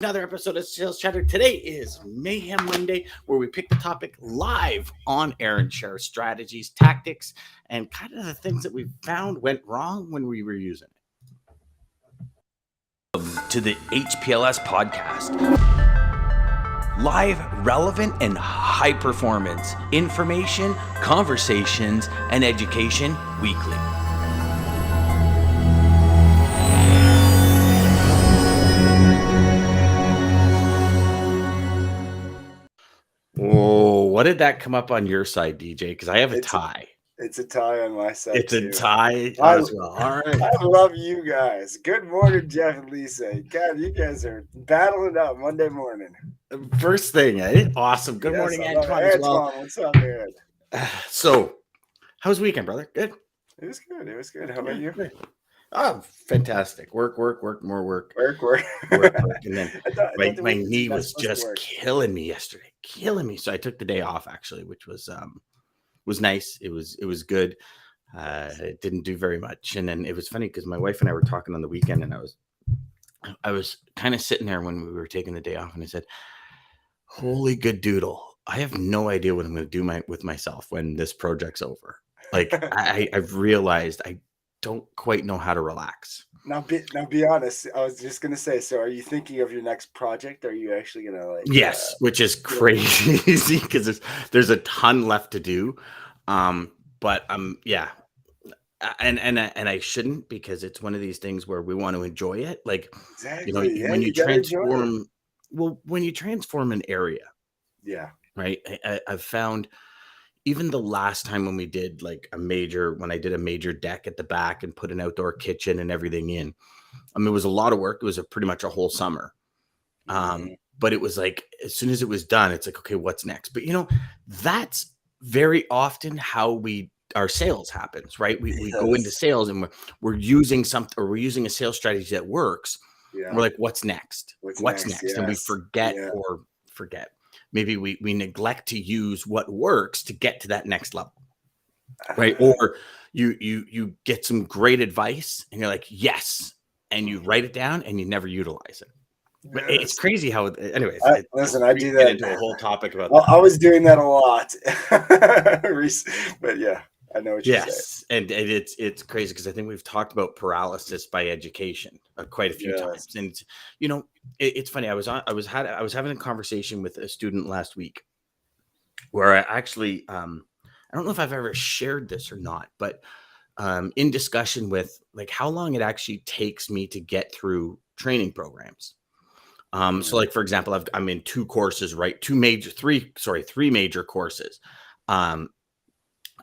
Another episode of Sales Chatter. Today is Mayhem Monday, where we pick the topic live on air and share strategies, tactics, and kind of the things that we found went wrong when we were using it. To the HPLS podcast. Live, relevant, and high performance information, conversations, and education weekly. Whoa, what did that come up on your side, DJ? Because I have a tie. It's a tie on my side. It's a tie as well. All right. I love you guys. Good morning, Jeff and Lisa. God, you guys are battling up Monday morning. First thing, eh? Awesome. Good morning, Antoine, as well. What's up, man? So, how's the weekend, brother? Good? It was good. It was good. How about you? Good. Oh, fantastic. Work, more work. Work. And then my knee was just killing me yesterday. So I took the day off, actually, which was nice. It was good. It didn't do very much. And then it was funny because my wife and I were talking on the weekend, and I was kind of sitting there when we were taking the day off, and I said, holy good doodle. I have no idea what I'm going to do with myself when this project's over. Like I've realized I don't quite know how to relax. Now be honest. I was just gonna say. So, are you thinking of your next project? Are you actually gonna Yes, which is crazy because there's a ton left to do. But yeah, and I shouldn't, because it's one of these things where we want to enjoy it. Like exactly. When you transform, when you transform an area, right. I've found. Even the last time when we did when I did a major deck at the back and put an outdoor kitchen and everything in, it was a lot of work. It was pretty much a whole summer. But it was like, as soon as it was done, it's like, okay, what's next? But that's very often how our sales happens, right? We go into sales and we're using something, or we're using a sales strategy that works. Yeah. We're like, what's next? What's next? Yes. And we forget. Maybe we neglect to use what works to get to that next level, right? Or you get some great advice and you're like, yes, and you write it down and you never utilize it. But it's crazy how. Anyways, listen, I do that. Get into a whole topic about that. I was doing that a lot, but yeah. I know what you're saying. Yes, and it's crazy because I think we've talked about paralysis by education quite a few times, and it's funny. I was having a conversation with a student last week where I actually I don't know if I've ever shared this or not, but in discussion with how long it actually takes me to get through training programs. So for example, I'm in two courses, right? Three major courses.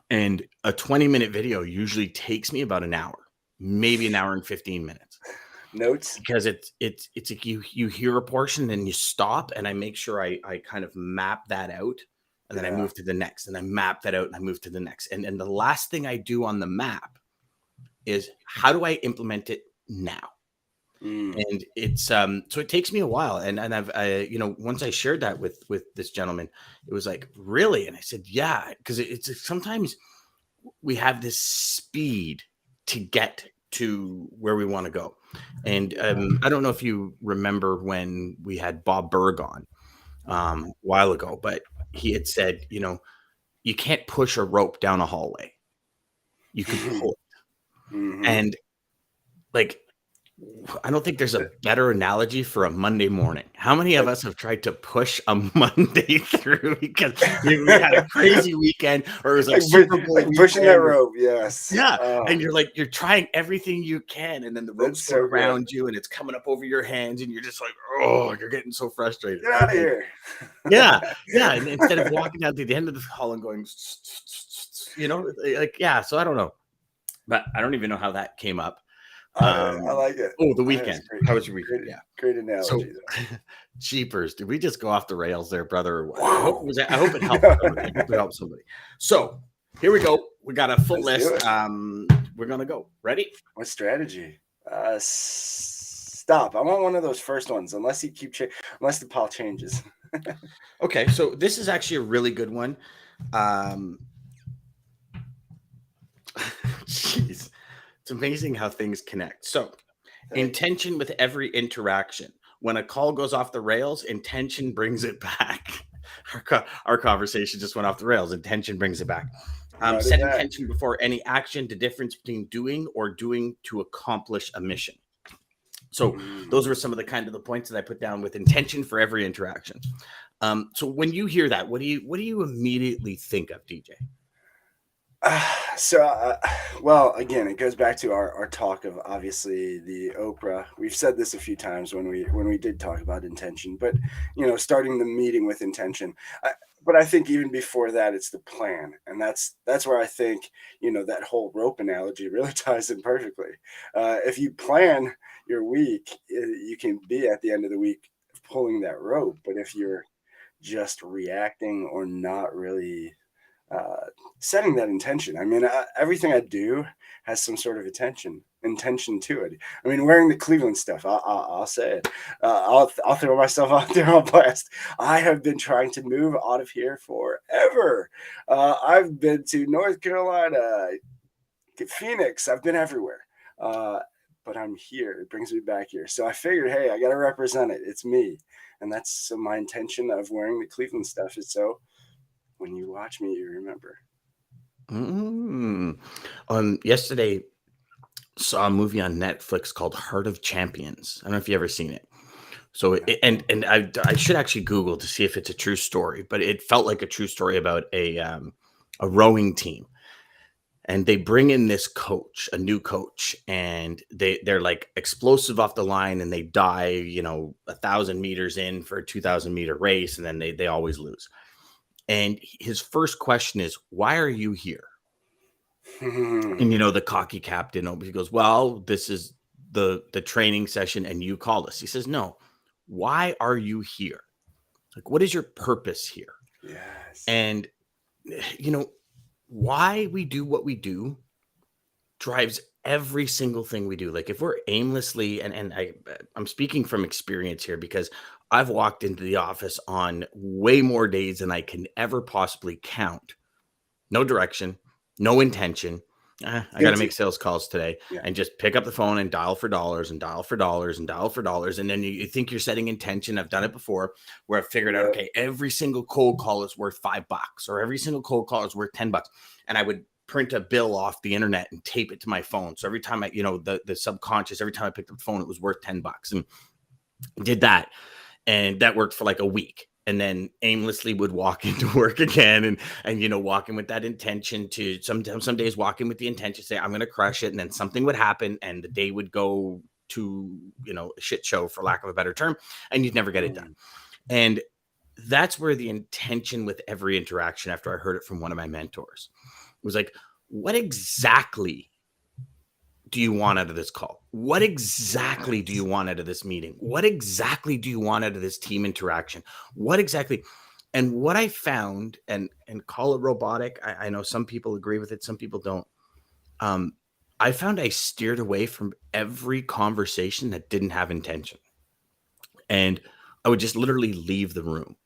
And a 20-minute video usually takes me about an hour, maybe an hour and 15 minutes. Notes? Because it's like you hear a portion and you stop, and I make sure I kind of map that out, and then I move to the next, and I map that out and I move to the next. And the last thing I do on the map is, how do I implement it now? And it's so it takes me a while, and I've once I shared that with this gentleman, it was like, really? And I said, yeah, because it's sometimes we have this speed to get to where we want to go. And I don't know if you remember when we had Bob Berg on a while ago, but he had said, you can't push a rope down a hallway, you can pull it. And I don't think there's a better analogy for a Monday morning. How many of us have tried to push a Monday through because we had a crazy weekend, or it was like Super Bowl pushing that rope? Yes. Yeah. And you're trying everything you can, and then the rope's around you and it's coming up over your hands, and you're just like, oh, you're getting so frustrated. Get out of here. Yeah. And instead of walking down to the end of the hall and going, so I don't know. But I don't even know how that came up. I like it. Oh, the weekend. How was your weekend? Great analogy. So, cheapers. Did we just go off the rails there, brother? Or what? I hope it helped. I hope it helped somebody. So here we go. We got a full list. We're gonna go. Ready? What strategy? Stop. I want one of those first ones. Unless unless the pile changes. Okay, so this is actually a really good one. Jeez. It's amazing how things connect. So, intention with every interaction. when a call goes off the rails, intention brings it back. Our conversation just went off the rails. Intention brings it back. Set intention before any action, the difference between doing or doing to accomplish a mission. So those were some of the points that I put down with intention for every interaction. So when you hear that, what do you immediately think of, DJ? Well, again, it goes back to our talk of obviously the Oprah. We've said this a few times when we did talk about intention, but starting the meeting with intention. But I think even before that, it's the plan, and that's where I think that whole rope analogy really ties in perfectly. If you plan your week, you can be at the end of the week pulling that rope. But if you're just reacting or not really setting that intention. I mean, everything I do has some sort of intention to it. I mean, wearing the Cleveland stuff, I'll say it. I'll throw myself out there on blast. I have been trying to move out of here forever. I've been to North Carolina, Phoenix. I've been everywhere. But I'm here. It brings me back here. So I figured, hey, I got to represent it. It's me. And that's my intention of wearing the Cleveland stuff is so when you watch me, you remember. Yesterday, saw a movie on Netflix called Heart of Champions. I don't know if you ever seen it. So, and I should actually Google to see if it's a true story, but it felt like a true story about a rowing team. And they bring in this coach, a new coach, and they're like explosive off the line, and they die, 1,000 meters in for a 2,000 meter race, and then they always lose. And his first question is, why are you here? And, the cocky captain, he goes, well, this is the training session and you called us. He says, no, why are you here? Like, what is your purpose here? Yes. And, why we do what we do drives every single thing we do. Like if we're aimlessly, and I'm speaking from experience here because I've walked into the office on way more days than I can ever possibly count. No direction, no intention. I got to make sales calls today and just pick up the phone and dial for dollars and dial for dollars and dial for dollars. And then you think you're setting intention. I've done it before where I've figured out, okay, every single cold call is worth $5 or every single cold call is worth $10. And I would print a bill off the internet and tape it to my phone. So every time I, the subconscious, every time I picked up the phone, it was worth $10 and did that. And that worked for like a week. And then aimlessly would walk into work again and walking with that intention to some days walking with the intention to say, I'm going to crush it. And then something would happen and the day would go to, a shit show for lack of a better term. And you'd never get it done. And that's where the intention with every interaction after I heard it from one of my mentors was like, what exactly do you want out of this call? What exactly do you want out of this meeting? What exactly do you want out of this team interaction? What exactly? And what I found, and call it robotic, I know some people agree with it, some people don't. I found I steered away from every conversation that didn't have intention. And I would just literally leave the room.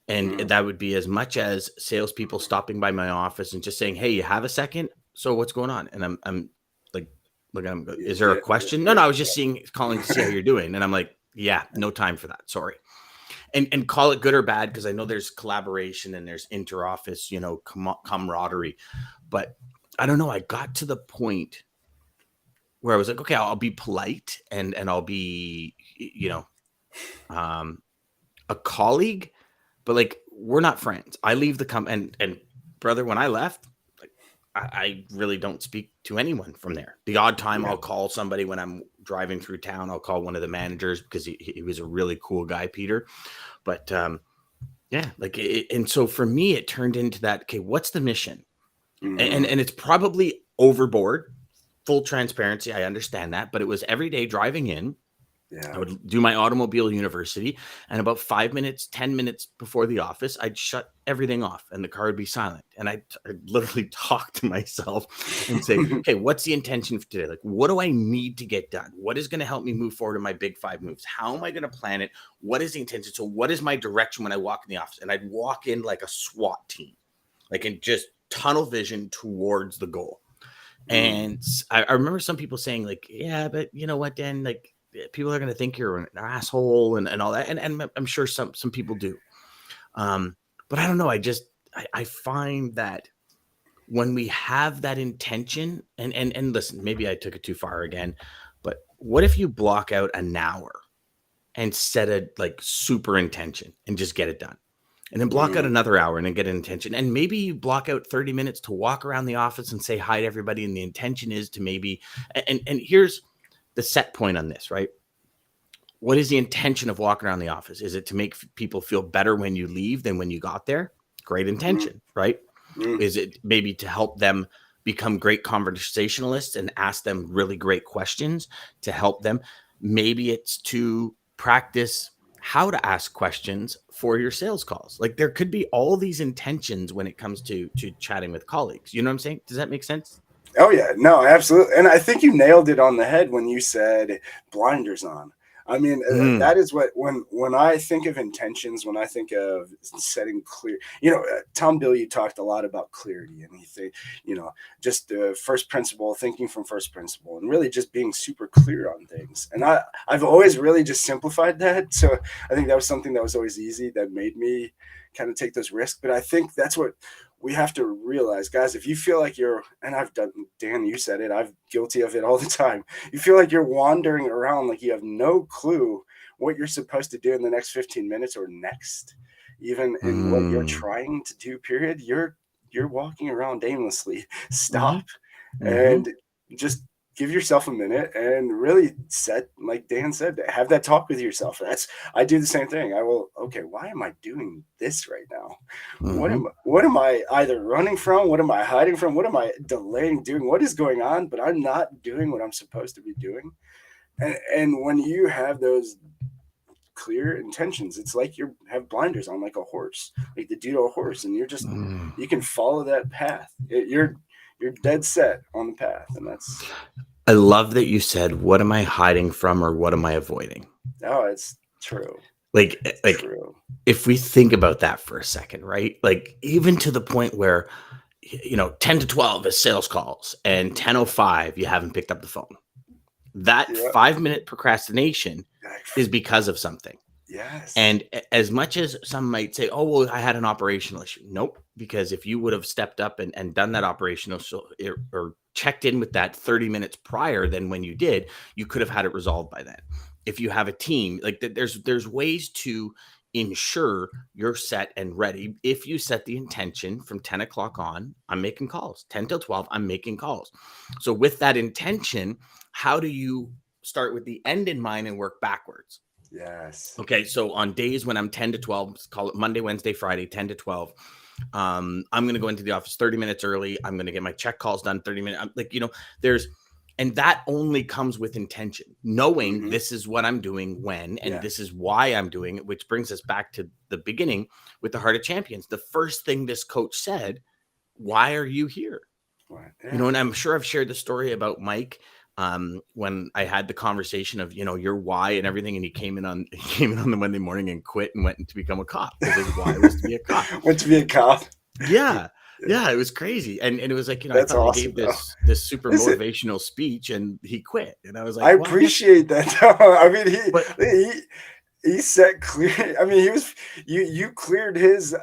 And that would be as much as salespeople stopping by my office and just saying, hey, you have a second? So what's going on? And I'm like, look at him. Is there a question? No, I was just calling to see how you're doing. And I'm like, yeah, no time for that. Sorry. And call it good or bad, because I know there's collaboration and there's inter-office, camaraderie. But I don't know. I got to the point where I was like, okay, I'll be polite and I'll be, a colleague, but like, we're not friends. I leave the company and brother, when I left, I really don't speak to anyone from there. The odd time I'll call somebody when I'm driving through town. I'll call one of the managers because he was a really cool guy, Peter. But and so for me, it turned into that, okay, what's the mission? And it's probably overboard, full transparency. I understand that, but it was every day driving in. Yeah. I would do my automobile university, and about 5 minutes, 10 minutes before the office, I'd shut everything off and the car would be silent. And I'd literally talk to myself and say, okay, what's the intention for today? Like, what do I need to get done? What is going to help me move forward in my big 5 moves? How am I going to plan it? What is the intention? So what is my direction when I walk in the office? And I'd walk in like a SWAT team, like in just tunnel vision towards the goal. And I remember some people saying like, yeah, but you know what, Dan, like, people are going to think you're an asshole and all that. And I'm sure some people do. But I don't know. I find that when we have that intention and listen, maybe I took it too far again, but what if you block out an hour and set a like super intention and just get it done? And then block out another hour and then get an intention. And maybe you block out 30 minutes to walk around the office and say hi to everybody. And the intention is to maybe, and here's the set point on this, right? What is the intention of walking around the office? Is it to make people feel better when you leave than when you got there? Great intention, right? Is it maybe to help them become great conversationalists and ask them really great questions to help them? Maybe it's to practice how to ask questions for your sales calls. Like there could be all these intentions when it comes to chatting with colleagues. You know what I'm saying? Does that make sense? Oh yeah, no, absolutely. And I think you nailed it on the head when you said blinders on. I mean, that is what, when I think of intentions, when I think of setting clear, Tom Bill, you talked a lot about clarity, and he think, just first principle, thinking from first principle, and really just being super clear on things. And I've always really just simplified that. So I think that was something that was always easy, that made me kind of take those risks. But I think that's what we have to realize, guys. If you feel like and I've done, Dan, you said it, I'm guilty of it all the time. You feel like you're wandering around, like you have no clue what you're supposed to do in the next 15 minutes or next, even in what you're trying to do, period. You're walking around aimlessly. Stop and just give yourself a minute and really set, like Dan said, have that talk with yourself. I do the same thing. Okay, why am I doing this right now? What am I either running from? What am I hiding from? What am I delaying doing? What is going on? But I'm not doing what I'm supposed to be doing. And when you have those clear intentions, it's like you have blinders on, like a horse, like the dude on a horse, and you're just, you can follow that path. You're dead set on the path. And I love that you said, what am I hiding from or what am I avoiding? Oh, it's true. Like True. If we think about that for a second, right? Like even to the point where, 10 to 12 is sales calls and 10:05, you haven't picked up the phone. That 5-minute procrastination is because of something. Yes. And as much as some might say, oh, well, I had an operational issue. Nope. Because if you would have stepped up and done that operational or checked in with that 30 minutes prior than when you did, you could have had it resolved by then. If you have a team, like there's ways to ensure you're set and ready. If you set the intention from 10 o'clock on, I'm making calls. 10 till 12, I'm making calls. So with that intention, how do you start with the end in mind and work backwards? Yes. Okay. So on days when I'm 10 to 12, call it Monday, Wednesday, Friday, 10 to 12, I'm going to go into the office 30 minutes early. I'm going to get my check calls done 30 minutes. And that only comes with intention, knowing this is what I'm doing when, and this is why I'm doing it, which brings us back to the beginning with the Heart of Champions. The first thing this coach said, why are you here? Yeah. And I'm sure I've shared the story about Mike when I had the conversation of, your why and everything. And he came in on the Monday morning and quit and went to become a cop because his why was to be a cop. Went to be a cop. Yeah. Yeah, it was crazy. And it was like, I thought awesome, he gave this super motivational speech and he quit. And I was like, I appreciate that. I mean, he set clear. I mean, you cleared his,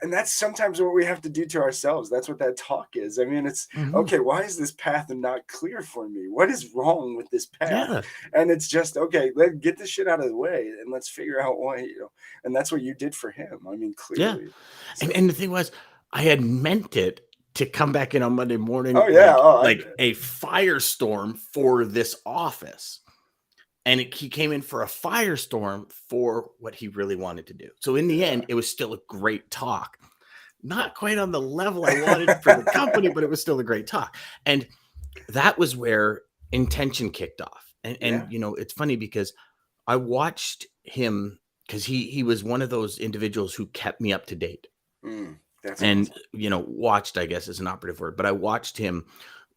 and that's sometimes what we have to do to ourselves. That's what that talk is. I mean, it's okay. Why is this path not clear for me? What is wrong with this path? Yeah. And it's just, okay, let's get this shit out of the way and let's figure out why, and that's what you did for him. I mean, clearly. Yeah. So, and the thing was, I had meant it to come back in on Monday morning. Oh, yeah. Like a firestorm for this office. And he came in for a firestorm for what he really wanted to do. So in the end, it was still a great talk. Not quite on the level I wanted for the company, but it was still a great talk. And that was where intention kicked off. And it's funny because I watched him because he was one of those individuals who kept me up to date. And, awesome. Watched, I guess, is an operative word, but I watched him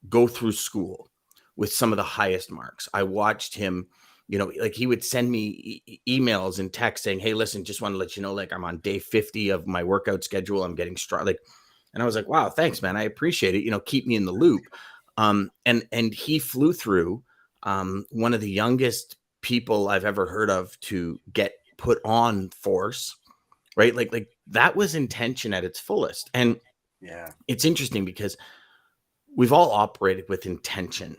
go through school with some of the highest marks. I watched him, like he would send me emails and texts saying, hey, listen, just want to let you know, like I'm on day 50 of my workout schedule. I'm getting strong. And I was like, wow, thanks, man. I appreciate it. Keep me in the loop. And he flew through one of the youngest people I've ever heard of to get put on force, right? Like that was intention at its fullest. And yeah, it's interesting because we've all operated with intention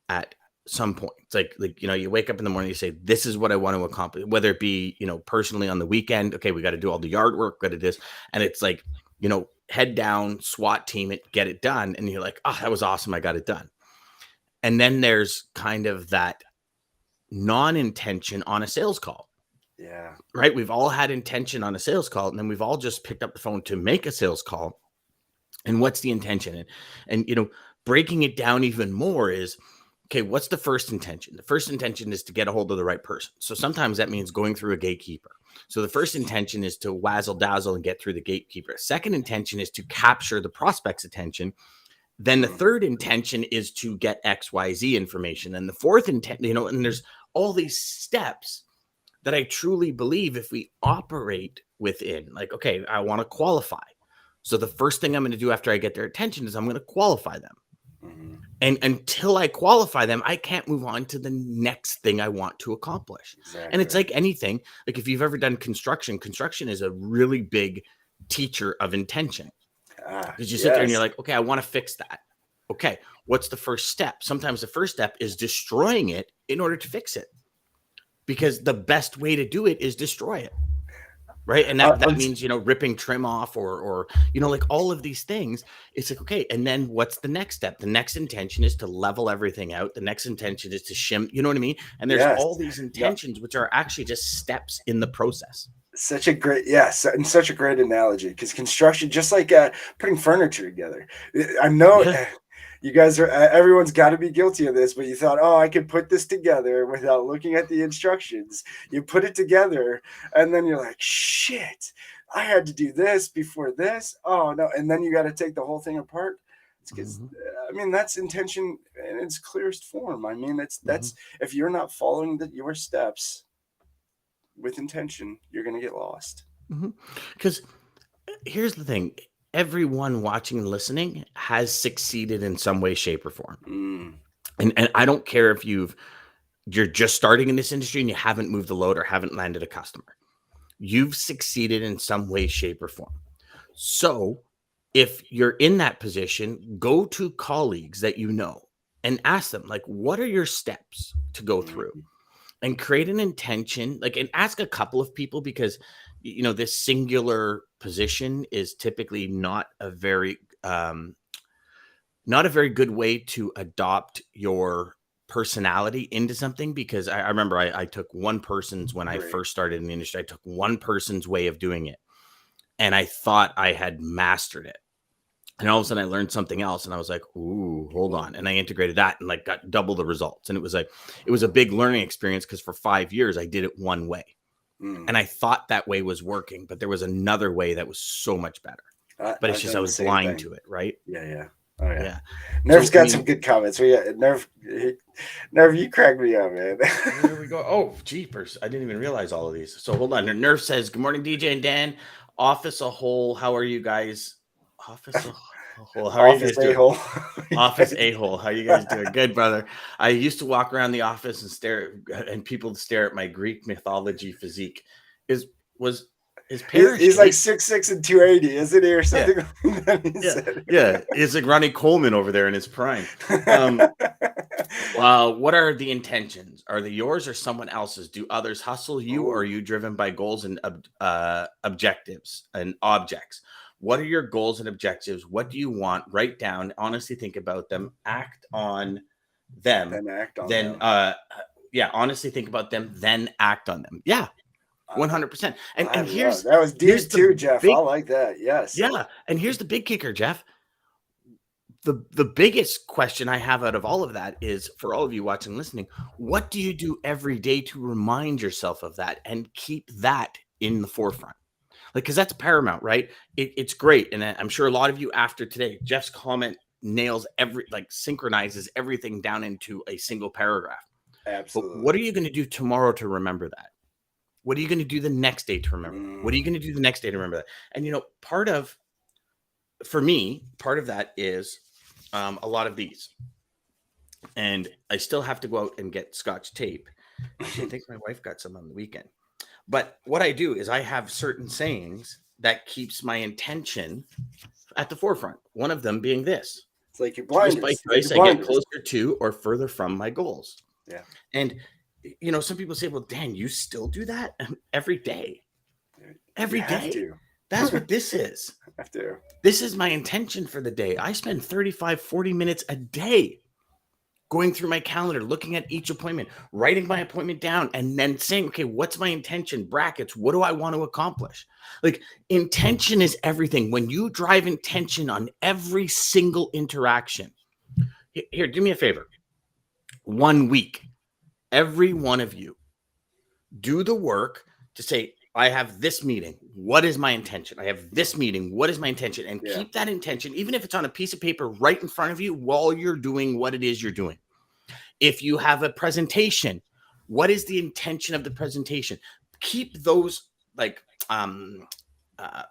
at some point. It's like, you know, you wake up in the morning, you say, this is what I want to accomplish, whether it be, you know, personally on the weekend. Okay, we got to do all the yard work, got to do this. And it's like, you know, head down, SWAT team it, get it done. And you're like, oh, that was awesome. I got it done. And then there's kind of that non-intention on a sales call. yeah, Right. We've all had intention on a sales call, and then we've all just picked up the phone to make a sales call. And what's the intention? And you know, breaking it down even more is, okay, what's the first intention? The first intention is to get a hold of the right person. So sometimes that means going through a gatekeeper. So the first intention is to wazzle dazzle and get through the gatekeeper. Second intention is to capture the prospect's attention. Then the third intention is to get XYZ information. And the fourth intent, you know, and there's all these steps that I truly believe if we operate within, like, okay, I want to qualify. So the first thing I'm going to do after I get their attention is I'm going to qualify them. mm-hmm. And until I qualify them, I can't move on to the next thing I want to accomplish. Exactly. And it's like anything, like if you've ever done construction is a really big teacher of intention. Because you sit there and you're like, okay, I want to fix that. Okay, what's the first step? Sometimes the first step is destroying it in order to fix it. Because the best way to do it is destroy it. Right. And that means, you know, ripping trim off or, you know, like all of these things. It's like, okay. And then what's the next step? The next intention is to level everything out. The next intention is to shim, you know what I mean? And there's all these intentions, which are actually just steps in the process. Such a great, and such a great analogy, because construction, just like putting furniture together. I know you guys are, everyone's got to be guilty of this, but you thought, oh, I could put this together without looking at the instructions. You put it together, and then you're like, shit, I had to do this before this. Oh, no. And then you got to take the whole thing apart. It's because, I mean, that's intention in its clearest form. I mean, that's if you're not following your steps with intention, you're going to get lost. Because here's the thing. Everyone watching and listening has succeeded in some way, shape, or form. And I don't care if you're just starting in this industry and you haven't moved the load or haven't landed a customer. You've succeeded in some way, shape, or form. So if you're in that position, go to colleagues that you know and ask them, like, what are your steps to go through? And create an intention, like, and ask a couple of people, because, you know, this singular position is typically not a very good way to adopt your personality into something. Because I remember I took one person's, when I first started in the industry, I took one person's way of doing it, and I thought I had mastered it. And all of a sudden I learned something else, and I was like, ooh, hold on. And I integrated that and like got double the results. And it was a big learning experience, because for 5 years I did it one way. And I thought that way was working, but there was another way that was so much better. But it's just I was blind to it, right? Yeah. Oh yeah. Nerv's got some good comments. Nerv, you cracked me up, man. Here we go. Oh, jeepers. I didn't even realize all of these. So hold on. Nerv says, good morning, DJ and Dan. Office a whole. How are you guys? Office a-hole. How are you guys doing? Office a-hole. How you guys doing? Good, brother. I used to walk around the office and people stare at my Greek mythology physique. His parents. He's like 6'6" and 280, isn't he, or something? Yeah. It's like Ronnie Coleman over there in his prime. What are the intentions? Are they yours or someone else's? Do others hustle you, or are you driven by goals and objectives and objects? What are your goals and objectives? What do you want? Write down, honestly think about them, act on them. Then act on them. Honestly think about them, then act on them. Yeah. 100%. And here's that was deep too, Jeff. I like that. Yes. Yeah. And here's the big kicker, Jeff. The biggest question I have out of all of that is, for all of you watching and listening, what do you do every day to remind yourself of that and keep that in the forefront? Like, because that's paramount, right? It's great. And I'm sure a lot of you after today, Jeff's comment nails synchronizes everything down into a single paragraph. Absolutely. But what are you going to do tomorrow to remember that? What are you going to do the next day to remember? What are you going to do the next day to remember that? And, you know, part of that is a lot of these. And I still have to go out and get Scotch tape Actually, I think my wife got some on the weekend. But what I do is I have certain sayings that keeps my intention at the forefront. One of them being this. It's like your blinders. Choice by choice, I get closer to or further from my goals. Yeah. And, some people say, well, Dan, you still do that every day. Every day. That's what this is. I have to. This is my intention for the day. I spend 35, 40 minutes a day going through my calendar, looking at each appointment, writing my appointment down, and then saying, okay, what's my intention? Brackets. What do I want to accomplish? Like, intention is everything. When you drive intention on every single interaction, here, do me a favor. 1 week, every one of you do the work to say, I have this meeting. What is my intention? I have this meeting. What is my intention? And keep that intention, even if it's on a piece of paper right in front of you while you're doing what it is you're doing. If you have a presentation, what is the intention of the presentation? Keep those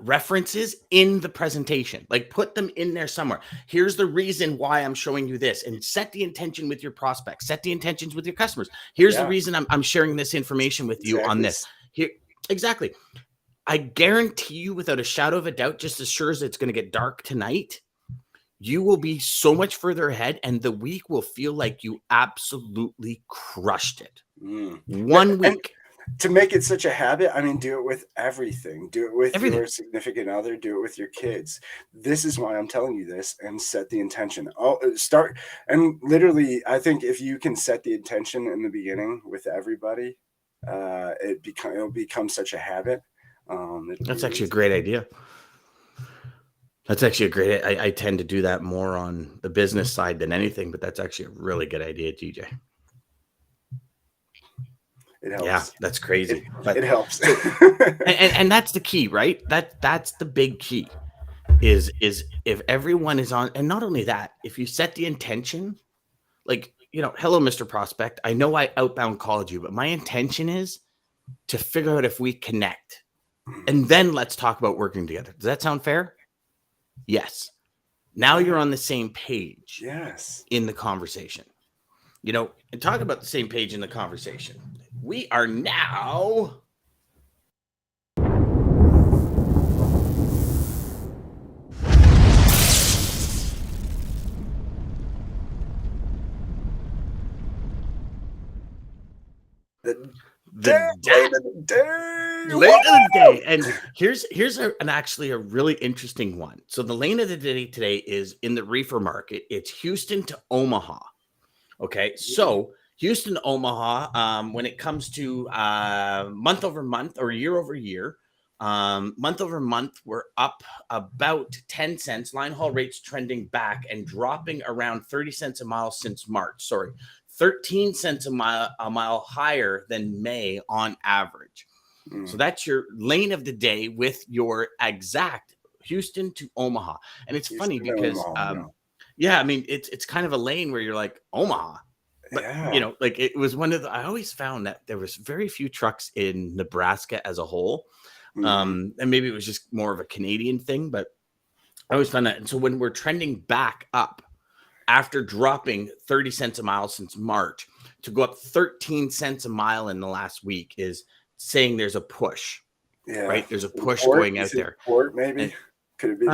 references in the presentation, like put them in there somewhere. Here's the reason why I'm showing you this, and set the intention with your prospects, set the intentions with your customers. Here's the reason I'm sharing this information with you on this. Here, exactly. I guarantee you without a shadow of a doubt, just as sure as it's going to get dark tonight, you will be so much further ahead, and the week will feel like you absolutely crushed it. 1 week. And to make it such a habit, I mean, do it with everything. Do it with your significant other. Do it with your kids. This is why I'm telling you this, and set the intention. Start. And literally, I think if you can set the intention in the beginning with everybody, it'll become such a habit. That's actually a great idea. That's actually a great. I tend to do that more on the business side than anything, but that's actually a really good idea, DJ. It helps. Yeah, that's crazy. It helps. and that's the key, right? That's the big key. Is if everyone is on, and not only that, if you set the intention, like, hello, Mr. Prospect. I know I outbound called you, but my intention is to figure out if we connect, and then let's talk about working together. Does that sound fair? Yes. Now you're on the same page. Yes. In the conversation, and talk about the same page in the conversation. We are now late of the day. And here's actually a really interesting one. So the lane of the day today is in the reefer market. It's Houston to Omaha. Okay, so Houston to Omaha, when it comes to month over month or year over year, month over month, we're up about 10 cents. Line haul rates trending back and dropping around 30 cents a mile since March. 13 cents a mile higher than May on average. So that's your lane of the day with your exact Houston to Omaha. And it's funny because, I mean, it's kind of a lane where you're like, Omaha. But, like it was I always found that there was very few trucks in Nebraska as a whole. And maybe it was just more of a Canadian thing, but I always found that. And so when we're trending back up, after dropping 30 cents a mile since March, to go up 13 cents a mile in the last week is saying there's a push, right? There's a push going out there. Maybe. Could it be?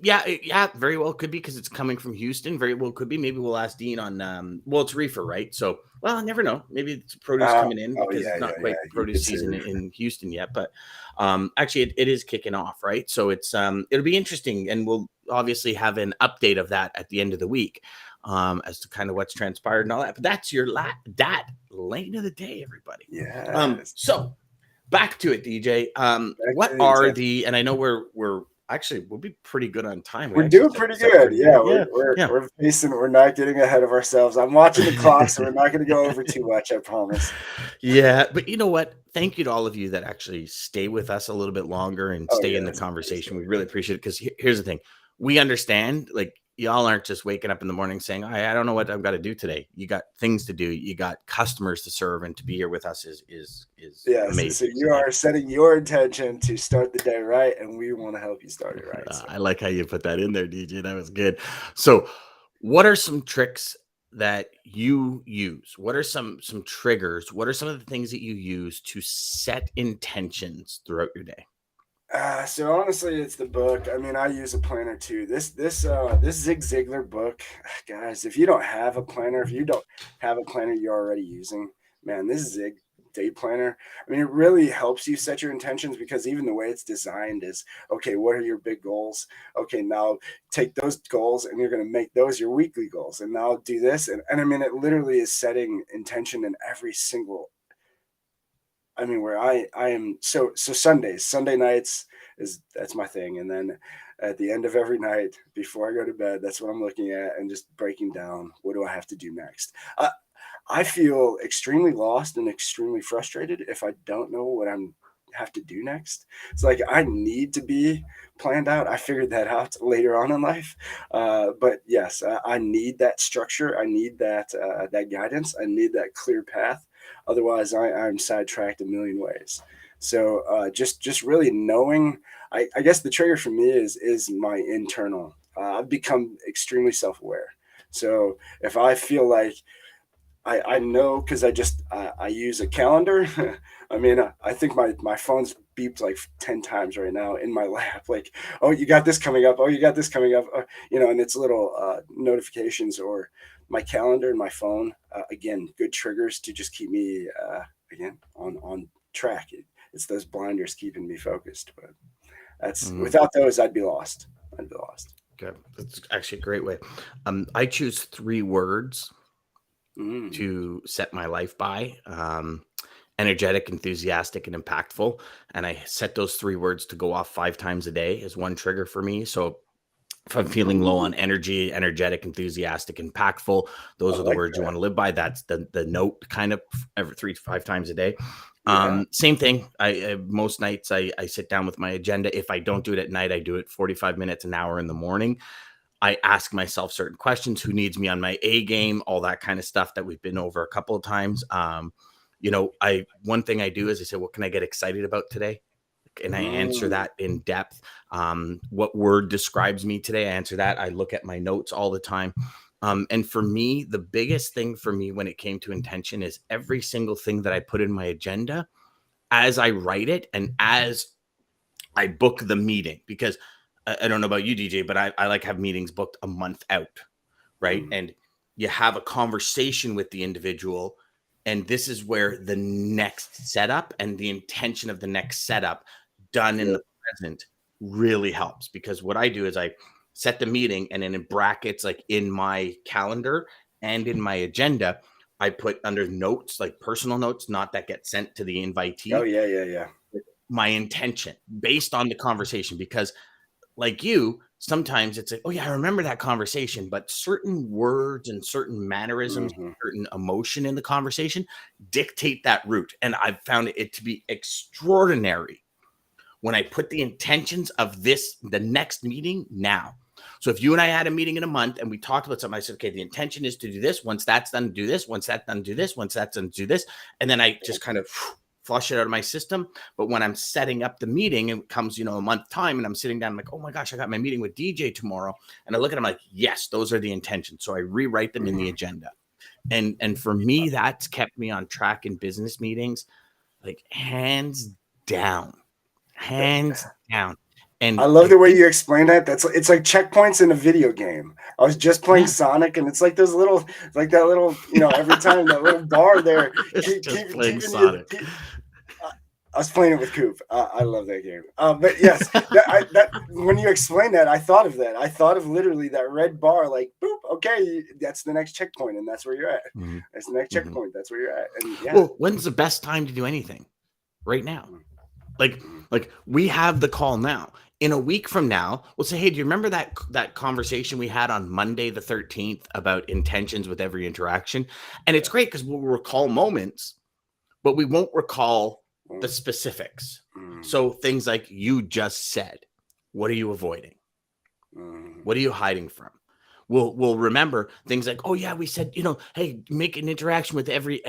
Yeah, very well could be, because it's coming from Houston. Very well could be. Maybe we'll ask Dean on. Well, it's reefer, right? So, well, I never know. Maybe it's produce coming in because it's not quite produce season in Houston yet. But actually, it is kicking off, right? So it's it'll be interesting, and we'll obviously have an update of that at the end of the week, as to kind of what's transpired and all that. But that's your that lane of the day, everybody. Yeah. So back to it, DJ. What are the? And I know we're. Actually, we'll be pretty good on time. We're doing pretty good. We're not getting ahead of ourselves. I'm watching the clock, so we're not going to go over too much, I promise. Yeah, but you know what? Thank you to all of you that actually stay with us a little bit longer and stay in the conversation. We really appreciate it, because here's the thing. We understand, like, y'all aren't just waking up in the morning saying, I don't know what I've got to do today. You got things to do. You got customers to serve, and to be here with us is amazing. So you are setting your intention to start the day right, and we want to help you start it right. I like how you put that in there, DJ. That was good. So what are some tricks that you use? What are some triggers? What are some of the things that you use to set intentions throughout your day? So honestly, it's the book. I mean, I use a planner too. This Zig Ziglar book, guys. If you don't have a planner, if you don't have a planner you're already using, man, this Zig day planner. I mean, it really helps you set your intentions because even the way it's designed is okay. What are your big goals? Okay, now take those goals and you're going to make those your weekly goals, and now do this. And I mean, it literally is setting intention in every single. I mean, where I am so Sunday nights that's my thing, and then at the end of every night before I go to bed, that's what I'm looking at and just breaking down what do I have to do next. I feel extremely lost and extremely frustrated if I don't know what I'm have to do next. It's like I need to be planned out. I figured that out later on in life, but yes, I need that structure. I need that guidance. I need that clear path. Otherwise, I'm sidetracked a million ways. So just really knowing. I guess the trigger for me is my internal. I've become extremely self aware. So if I feel like I know because I use a calendar. I mean, I think my phone's beeped like 10 times right now in my lap. Like, oh, you got this coming up. Oh, you got this coming up. And it's little notifications or my calendar and my phone. Again, good triggers to just keep me again on track. It's those blinders keeping me focused. But without those, I'd be lost. I'd be lost. Okay, that's actually a great way. I choose 3 words to set my life by: energetic, enthusiastic, and impactful. And I set those 3 words to go off 5 times a day as one trigger for me. So if I'm feeling low on energy, energetic, enthusiastic, impactful, those are the words you want to live by. That's the note kind of every 3 to 5 times a day. Same thing. I most nights I sit down with my agenda. If I don't do it at night, I do it 45 minutes, an hour in the morning. I ask myself certain questions: who needs me on my A game, all that kind of stuff that we've been over a couple of times. One thing I do is I say, what can I get excited about today? And I answer that in depth. What word describes me today? I answer that. I look at my notes all the time. And for me, the biggest thing for me when it came to intention is every single thing that I put in my agenda, as I write it and as I book the meeting, because I don't know about you, DJ, but I like have meetings booked a month out, right? And you have a conversation with the individual, and this is where the next setup and the intention of the next setup done in the present really helps. Because what I do is I set the meeting, and then in brackets, like in my calendar and in my agenda, I put under notes, like personal notes, not that get sent to the invitee. Oh, yeah. My intention based on the conversation, because like you, sometimes it's like, oh yeah, I remember that conversation, but certain words and certain mannerisms, certain emotion in the conversation dictate that route. And I've found it to be extraordinary when I put the intentions of the next meeting now. So if you and I had a meeting in a month and we talked about something, I said, okay, the intention is to do this. Once that's done, do this. Once that's done, do this. Once that's done, do this. And then I just kind of flush it out of my system. But when I'm setting up the meeting, it comes, a month time, and I'm sitting down, I'm like, oh my gosh, I got my meeting with DJ tomorrow. And I look at them like, yes, those are the intentions. So I rewrite them in the agenda. And for me, that's kept me on track in business meetings, like hands down. And I love the way you explain that. It's like checkpoints in a video game. I was just playing Sonic, and it's like those little, like that little, every time that little bar there. Playing Sonic. I was playing it with Coop. I love that game. But yes, when you explain that, I thought of that. I thought of literally that red bar, like boop. Okay, that's the next checkpoint, and that's where you're at. That's the next checkpoint. That's where you're at. And well, when's the best time to do anything? Right now. Like we have the call now. In a week from now, we'll say, hey, do you remember that conversation we had on Monday the 13th about intentions with every interaction? And it's great because we'll recall moments, but we won't recall the specifics. So things like you just said, what are you avoiding? What are you hiding from? We'll remember things like, oh yeah, we said, hey, make an interaction with every,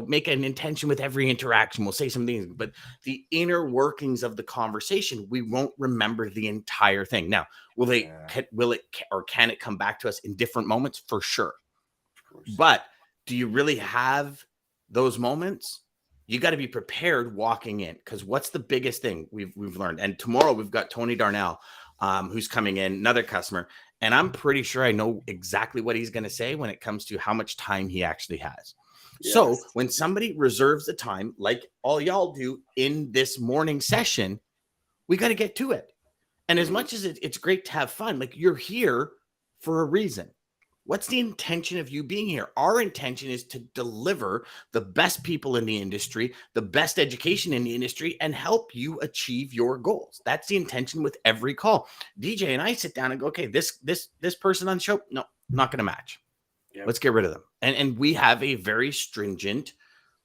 make an intention with every interaction. We'll say some things, but the inner workings of the conversation, we won't remember the entire thing. Now, will it, or can it come back to us in different moments? For sure. But do you really have those moments? You got to be prepared walking in, because what's the biggest thing we've learned? And tomorrow we've got Tony Darnell, who's coming in, another customer, and I'm pretty sure I know exactly what he's going to say when it comes to how much time he actually has. Yes. So when somebody reserves the time, like all y'all do in this morning session, we got to get to it. And as much as it's great to have fun, like, you're here for a reason. What's the intention of you being here? Our intention is to deliver the best people in the industry, the best education in the industry, and help you achieve your goals. That's the intention with every call. DJ and I sit down and go, okay, this person on the show, no, not going to match. Yep. Let's get rid of them. And we have a very stringent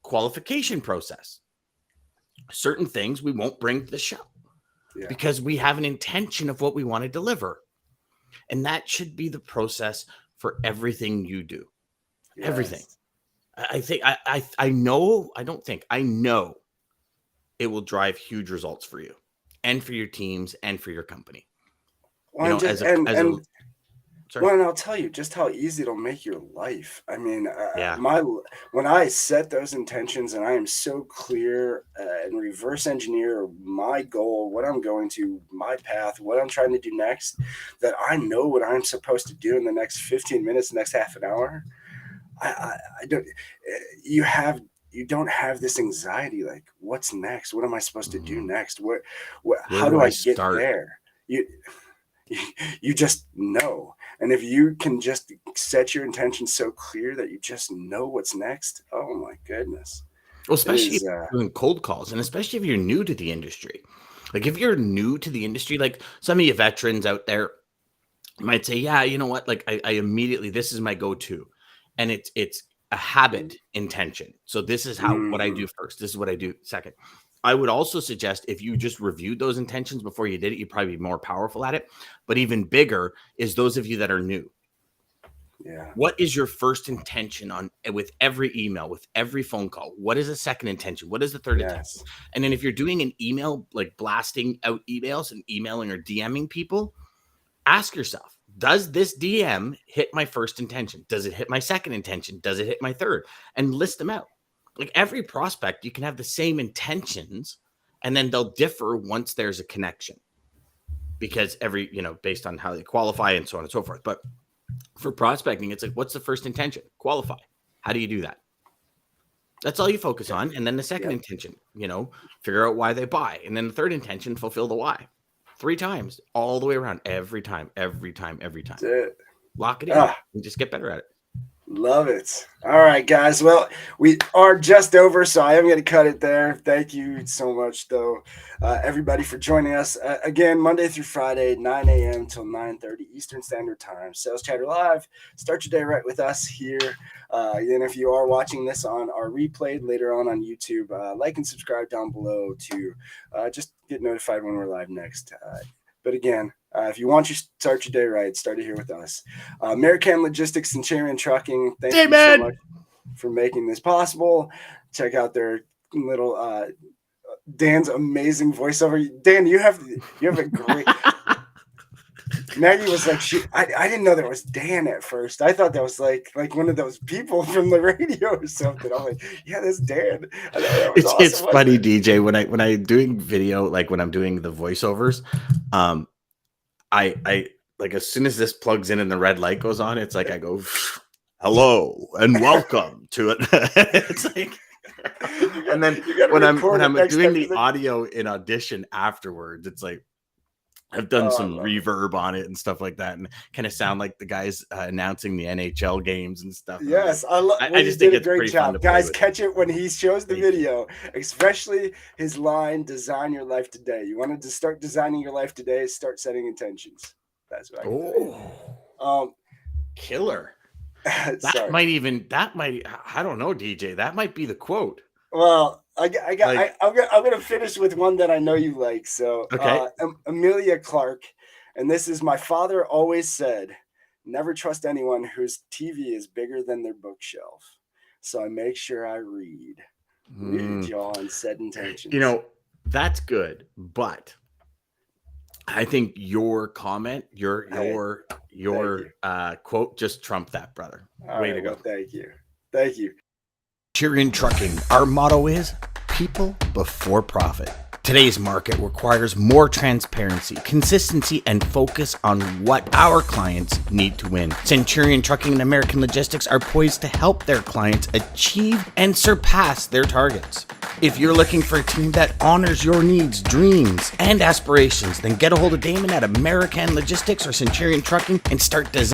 qualification process. Certain things we won't bring to the show because we have an intention of what we want to deliver. And that should be the process for everything you do. Yes. Everything. I know it will drive huge results for you and for your teams and for your company. Well, and I'll tell you just how easy it'll make your life. I mean, when I set those intentions and I am so clear and reverse engineer my goal, what I'm going to, my path, what I'm trying to do next, that I know what I'm supposed to do in the next 15 minutes, next half an hour. You don't have this anxiety, like, what's next? What am I supposed to do next? How do I get there? You just know. And if you can just set your intention so clear that you just know what's next, oh my goodness. Well, especially if you're doing cold calls, and especially if you're new to the industry. Like, if you're new to the industry, like some of you veterans out there might say, yeah, you know what? Like, I immediately, this is my go-to. And it's a habit intention. So this is what I do first. This is what I do second. I would also suggest, if you just reviewed those intentions before you did it, you'd probably be more powerful at it. But even bigger is those of you that are new. Yeah. What is your first intention with every email, with every phone call? What is the second intention? What is the third intention? And then if you're doing an email, like blasting out emails and emailing or DMing people, ask yourself, does this DM hit my first intention? Does it hit my second intention? Does it hit my third? And list them out. Like, every prospect, you can have the same intentions, and then they'll differ once there's a connection, because based on how they qualify and so on and so forth. But for prospecting, it's like, what's the first intention? Qualify. How do you do that? That's all you focus on. And then the second intention, figure out why they buy. And then the third intention, fulfill the why. 3 times, all the way around, every time. That's it. Lock it in and just get better at it. Love it. All right, guys. Well, we are just over, so I am going to cut it there. Thank you so much, though, everybody, for joining us. Again, Monday through Friday, 9 a.m. till 9:30 Eastern Standard Time. Sales Chatter Live. Start your day right with us here. And if you are watching this on our replay later on YouTube, like and subscribe down below to just get notified when we're live next. But again, if you want to start your day right, start it here with us. American Logistics, Centurion Trucking, thank you so much for making this possible. Check out their little Dan's amazing voiceover. Dan, you have a great. Maggie was like, I didn't know that was Dan at first. I thought that was like one of those people from the radio or something. I'm like, yeah, that's Dan. It's funny, DJ. When I'm doing video, like when I'm doing the voiceovers, I like, as soon as this plugs in and the red light goes on, it's like I go, hello and welcome to it. It's like, and then when I'm doing the audio in Audition afterwards, it's like, I've done some reverb on it and stuff like that, and kind of sound like the guys announcing the NHL games and stuff. Yes, I just think it's a great job. Guys, catch it when he shows the video, especially his line, "Design your life today." You wanted to start designing your life today, start setting intentions. That's what I can killer. That might, I don't know, DJ. That might be the quote. Well, I'm gonna finish with one that I know you like. So, Amelia Clark, and this is: my father always said, never trust anyone whose TV is bigger than their bookshelf. So I make sure I read, y'all, and set intentions. That's good, but I think your comment, your quote just trumped that, brother. Way to go. Well, thank you. Thank you. Centurion Trucking, our motto is people before profit. Today's market requires more transparency, consistency, and focus on what our clients need to win. Centurion Trucking and American Logistics are poised to help their clients achieve and surpass their targets. If you're looking for a team that honors your needs, dreams, and aspirations, then get a hold of Daman at American Logistics or Centurion Trucking and start designing